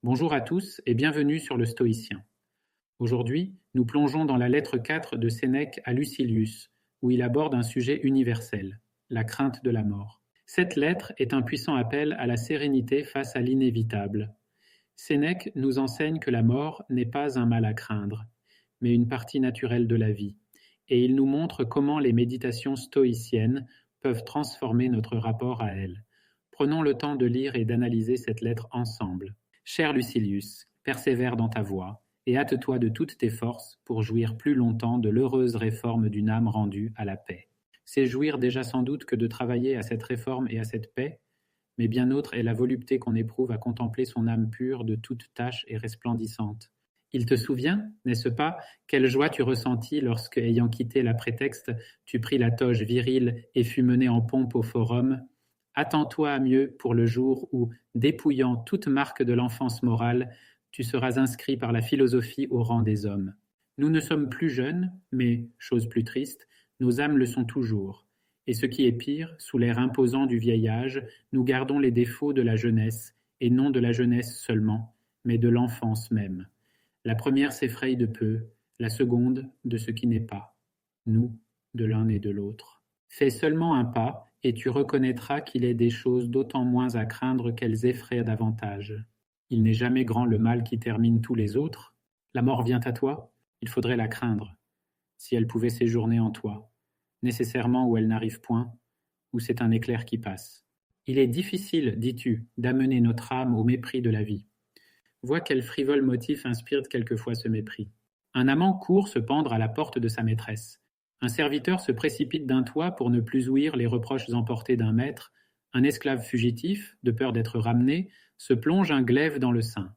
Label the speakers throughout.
Speaker 1: Bonjour à tous et bienvenue sur le Stoïcien. Aujourd'hui, nous plongeons dans la lettre 4 de Sénèque à Lucilius, où il aborde un sujet universel, la crainte de la mort. Cette lettre est un puissant appel à la sérénité face à l'inévitable. Sénèque nous enseigne que la mort n'est pas un mal à craindre, mais une partie naturelle de la vie, et il nous montre comment les méditations stoïciennes peuvent transformer notre rapport à elle. Prenons le temps de lire et d'analyser cette lettre ensemble. Cher Lucilius, persévère dans ta voie, et hâte-toi de toutes tes forces pour jouir plus longtemps de l'heureuse réforme d'une âme rendue à la paix. C'est jouir déjà sans doute que de travailler à cette réforme et à cette paix, mais bien autre est la volupté qu'on éprouve à contempler son âme pure de toute tâche et resplendissante. Il te souvient, n'est-ce pas, quelle joie tu ressentis lorsque, ayant quitté la prétexte, tu pris la toge virile et fus mené en pompe au forum. Attends-toi à mieux pour le jour où, dépouillant toute marque de l'enfance morale, tu seras inscrit par la philosophie au rang des hommes. Nous ne sommes plus jeunes, mais, chose plus triste, nos âmes le sont toujours. Et ce qui est pire, sous l'air imposant du vieil âge, nous gardons les défauts de la jeunesse, et non de la jeunesse seulement, mais de l'enfance même. La première s'effraie de peu, la seconde de ce qui n'est pas. Nous, de l'un et de l'autre. Fais seulement un pas, et tu reconnaîtras qu'il est des choses d'autant moins à craindre qu'elles effraient davantage. Il n'est jamais grand le mal qui termine tous les autres. La mort vient à toi, il faudrait la craindre, si elle pouvait séjourner en toi, nécessairement où elle n'arrive point, où c'est un éclair qui passe. Il est difficile, dis-tu, d'amener notre âme au mépris de la vie. Vois quel frivole motif inspire quelquefois ce mépris. Un amant court se pendre à la porte de sa maîtresse. Un serviteur se précipite d'un toit pour ne plus ouïr les reproches emportés d'un maître. Un esclave fugitif, de peur d'être ramené, se plonge un glaive dans le sein.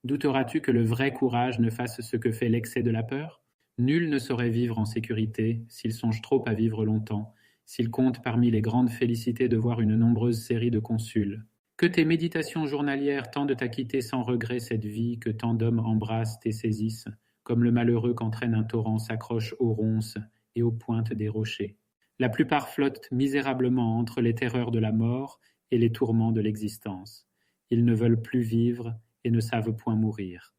Speaker 1: Douteras-tu que le vrai courage ne fasse ce que fait l'excès de la peur ? Nul ne saurait vivre en sécurité s'il songe trop à vivre longtemps, s'il compte parmi les grandes félicités de voir une nombreuse série de consuls. Que tes méditations journalières tendent à quitter sans regret cette vie que tant d'hommes embrassent et saisissent, comme le malheureux qu'entraîne un torrent s'accroche aux ronces et aux pointes des rochers. La plupart flottent misérablement entre les terreurs de la mort et les tourments de l'existence. Ils ne veulent plus vivre et ne savent point mourir.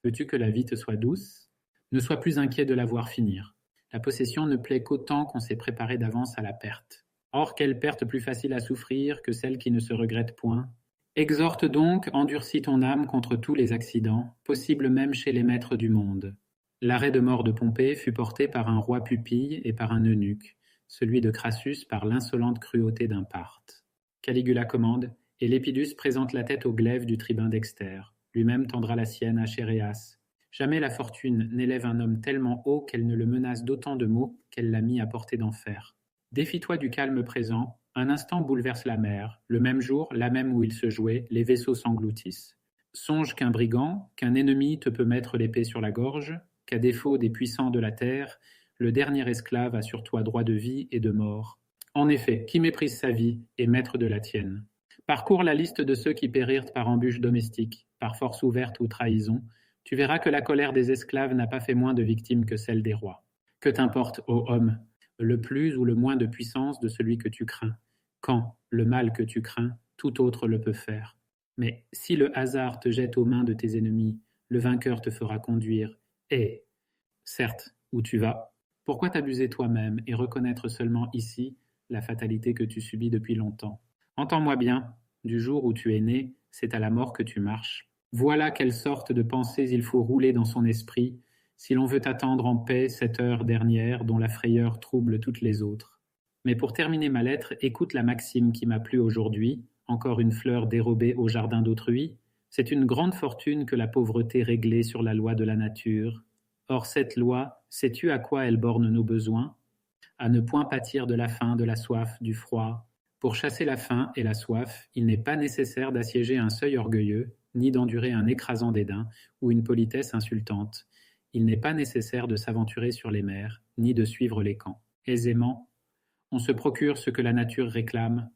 Speaker 1: Veux-tu que la vie te soit douce ? Ne sois plus inquiet de la voir finir. La possession ne plaît qu'autant qu'on s'est préparé d'avance à la perte. Or, quelle perte plus facile à souffrir que celle qui ne se regrette point ? Exhorte donc, endurcis ton âme contre tous les accidents, possibles même chez les maîtres du monde. L'arrêt de mort de Pompée fut porté par un roi pupille et par un eunuque, celui de Crassus par l'insolente cruauté d'un Parthe. Caligula commande, et Lépidus présente la tête au glaive du tribun Dexter. Lui-même tendra la sienne à Chéréas. Jamais la fortune n'élève un homme tellement haut qu'elle ne le menace d'autant de maux qu'elle l'a mis à portée d'enfer. Défie-toi du calme présent, un instant bouleverse la mer, le même jour, là même où il se jouait, les vaisseaux s'engloutissent. Songe qu'un brigand, qu'un ennemi te peut mettre l'épée sur la gorge, qu'à défaut des puissants de la terre, le dernier esclave a sur toi droit de vie et de mort. En effet, qui méprise sa vie est maître de la tienne. Parcours la liste de ceux qui périrent par embûche domestique, par force ouverte ou trahison, tu verras que la colère des esclaves n'a pas fait moins de victimes que celle des rois. Que t'importe, ô homme, le plus ou le moins de puissance de celui que tu crains, quand le mal que tu crains, tout autre le peut faire. Mais si le hasard te jette aux mains de tes ennemis, le vainqueur te fera conduire, et, certes, où tu vas. Pourquoi t'abuser toi-même et reconnaître seulement ici la fatalité que tu subis depuis longtemps ? Entends-moi bien, du jour où tu es né, c'est à la mort que tu marches. Voilà quelle sorte de pensées il faut rouler dans son esprit, si l'on veut attendre en paix cette heure dernière dont la frayeur trouble toutes les autres. Mais pour terminer ma lettre, écoute la maxime qui m'a plu aujourd'hui, encore une fleur dérobée au jardin d'autrui. C'est une grande fortune que la pauvreté réglée sur la loi de la nature. Or cette loi, sais-tu à quoi elle borne nos besoins ? À ne point pâtir de la faim, de la soif, du froid. Pour chasser la faim et la soif, il n'est pas nécessaire d'assiéger un seuil orgueilleux, ni d'endurer un écrasant dédain ou une politesse insultante. Il n'est pas nécessaire de s'aventurer sur les mers, ni de suivre les camps. Aisément, on se procure ce que la nature réclame.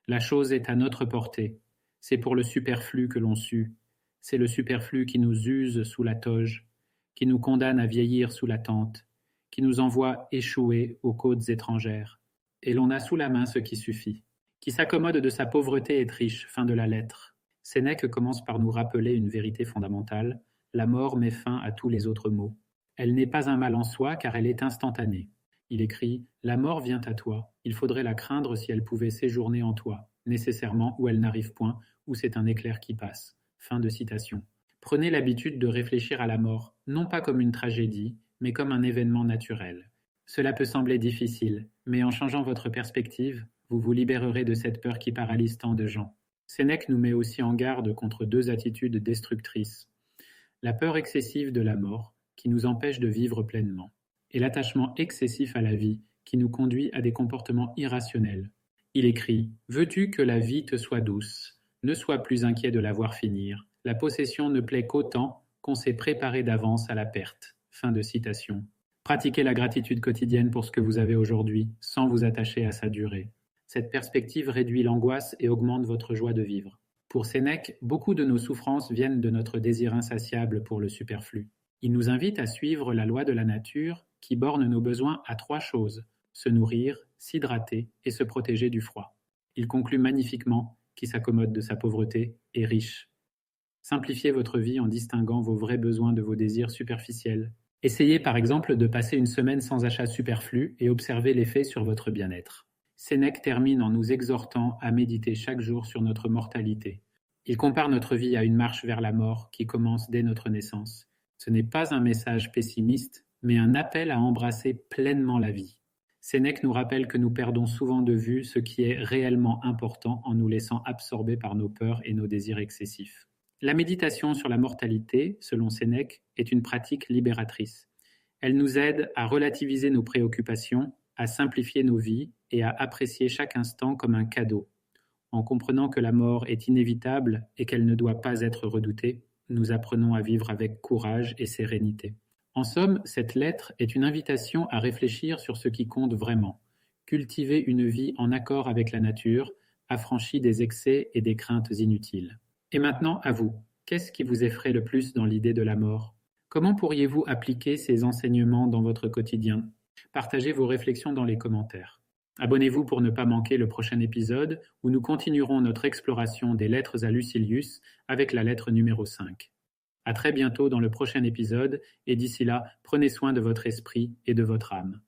Speaker 1: La chose est à notre portée. C'est pour le superflu que l'on sue. C'est le superflu qui nous use sous la toge, qui nous condamne à vieillir sous la tente, qui nous envoie échouer aux côtes étrangères. Et l'on a sous la main ce qui suffit. Qui s'accommode de sa pauvreté est riche. Fin de la lettre. Sénèque commence par nous rappeler une vérité fondamentale: la mort met fin à tous les autres maux. Elle n'est pas un mal en soi car elle est instantanée. Il écrit: la mort vient à toi, il faudrait la craindre si elle pouvait séjourner en toi, nécessairement ou elle n'arrive point, ou c'est un éclair qui passe. Fin de citation. Prenez l'habitude de réfléchir à la mort, non pas comme une tragédie, mais comme un événement naturel. Cela peut sembler difficile, mais en changeant votre perspective, vous vous libérerez de cette peur qui paralyse tant de gens. Sénèque nous met aussi en garde contre deux attitudes destructrices: la peur excessive de la mort, qui nous empêche de vivre pleinement, et l'attachement excessif à la vie, qui nous conduit à des comportements irrationnels. Il écrit: veux-tu que la vie te soit douce? Ne sois plus inquiet de la voir finir. La possession ne plaît qu'autant qu'on s'est préparé d'avance à la perte. Fin de citation. Pratiquez la gratitude quotidienne pour ce que vous avez aujourd'hui, sans vous attacher à sa durée. Cette perspective réduit l'angoisse et augmente votre joie de vivre. Pour Sénèque, beaucoup de nos souffrances viennent de notre désir insatiable pour le superflu. Il nous invite à suivre la loi de la nature qui borne nos besoins à 3 choses: se nourrir, s'hydrater et se protéger du froid. Il conclut magnifiquement: qui s'accommode de sa pauvreté est riche. Simplifiez votre vie en distinguant vos vrais besoins de vos désirs superficiels. Essayez par exemple de passer une semaine sans achat superflu et observez l'effet sur votre bien-être. Sénèque termine en nous exhortant à méditer chaque jour sur notre mortalité. Il compare notre vie à une marche vers la mort qui commence dès notre naissance. Ce n'est pas un message pessimiste, mais un appel à embrasser pleinement la vie. Sénèque nous rappelle que nous perdons souvent de vue ce qui est réellement important en nous laissant absorber par nos peurs et nos désirs excessifs. La méditation sur la mortalité, selon Sénèque, est une pratique libératrice. Elle nous aide à relativiser nos préoccupations, à simplifier nos vies et à apprécier chaque instant comme un cadeau. En comprenant que la mort est inévitable et qu'elle ne doit pas être redoutée, nous apprenons à vivre avec courage et sérénité. En somme, cette lettre est une invitation à réfléchir sur ce qui compte vraiment, cultiver une vie en accord avec la nature, affranchie des excès et des craintes inutiles. Et maintenant, à vous, qu'est-ce qui vous effraie le plus dans l'idée de la mort? Comment pourriez-vous appliquer ces enseignements dans votre quotidien? Partagez vos réflexions dans les commentaires. Abonnez-vous pour ne pas manquer le prochain épisode où nous continuerons notre exploration des lettres à Lucilius avec la lettre numéro 5. À très bientôt dans le prochain épisode et d'ici là, prenez soin de votre esprit et de votre âme.